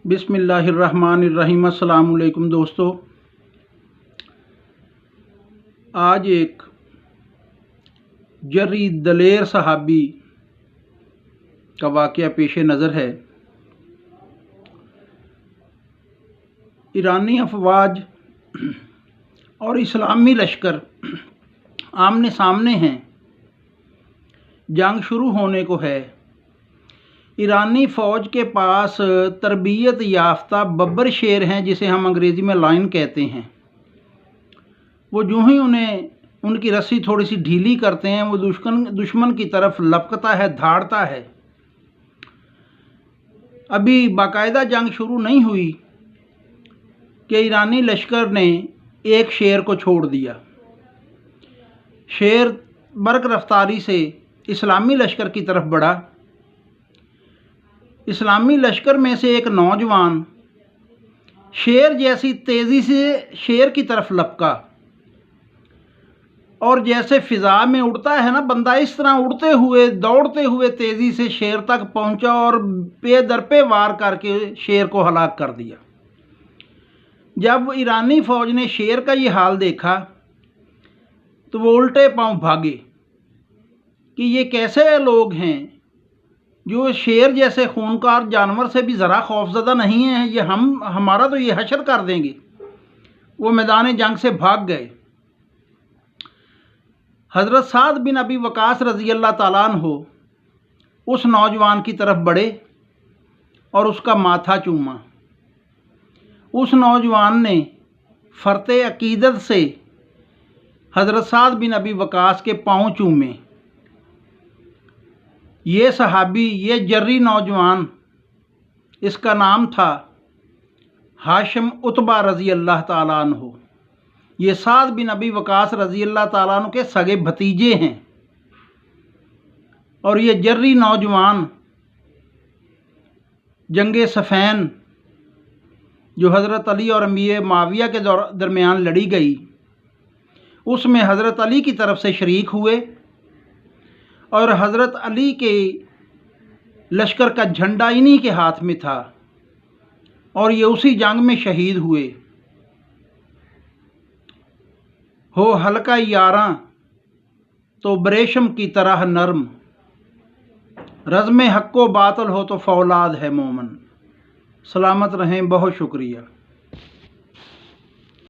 बिस्मिल्लाहिर्रहमानिर्रहीम। अस्सलाम वालेकुम दोस्तों, आज एक जर्री दलेर सहाबी का वाक़या पेश नज़र है। ईरानी अफवाज और इस्लामी लश्कर आमने सामने हैं। जंग शुरू होने को है। ईरानी फ़ौज के पास तरबियत याफ्ता बब्बर शेर हैं, जिसे हम अंग्रेज़ी में लायन कहते हैं। वो यूं ही उनकी रस्सी थोड़ी सी ढीली करते हैं, वो दुश्मन की तरफ लपकता है, धाड़ता है। अभी बाकायदा जंग शुरू नहीं हुई कि ईरानी लश्कर ने एक शेर को छोड़ दिया। शेर बर्क रफ्तारी से इस्लामी लश्कर की तरफ बढ़ा। इस्लामी लश्कर में से एक नौजवान शेर जैसी तेज़ी से शेर की तरफ लपका, और जैसे फ़िज़ा में उड़ता है ना बंदा, इस तरह उड़ते हुए दौड़ते हुए तेज़ी से शेर तक पहुंचा और पे दर पे वार करके शेर को हलाक कर दिया। जब ईरानी फ़ौज ने शेर का ये हाल देखा तो वो उल्टे पांव भागे कि ये कैसे लोग हैं जो शेर जैसे खूनकार जानवर से भी ज़रा खौफज़दा नहीं है, ये हमारा तो ये हशर कर देंगे। वो मैदान जंग से भाग गए। हज़रत साद बिन अबी वक़ास रज़ी अल्लाह ताला अन्हु उस नौजवान की तरफ बढ़े और उसका माथा चूमा। उस नौजवान ने फ़र्ते अकीदत से हज़रत साद बिन अबी वक़ास के पाँव चूमे। ये सहाबी, ये जर्री नौजवान, इसका नाम था हाशिम उतबा रज़ी अल्लाह ताला अन्हु। ये साद बिन अबी वक़ास रज़ी अल्लाह ताला अन्हु के सगे भतीजे हैं। और ये जर्री नौजवान जंगे सफ़ैन जो हज़रत अली और अमीर माविया के दरमियान लड़ी गई, उसमें हज़रत अली की तरफ से शरीक हुए और हज़रत अली के लश्कर का झंडा इन्हीं के हाथ में था, और ये उसी जंग में शहीद हुए। हो हल्का यारां तो बरेशम की तरह नरम, रज़्म हक़्क़ो बातल हो तो फौलाद है मोमन। सलामत रहें, बहुत शुक्रिया।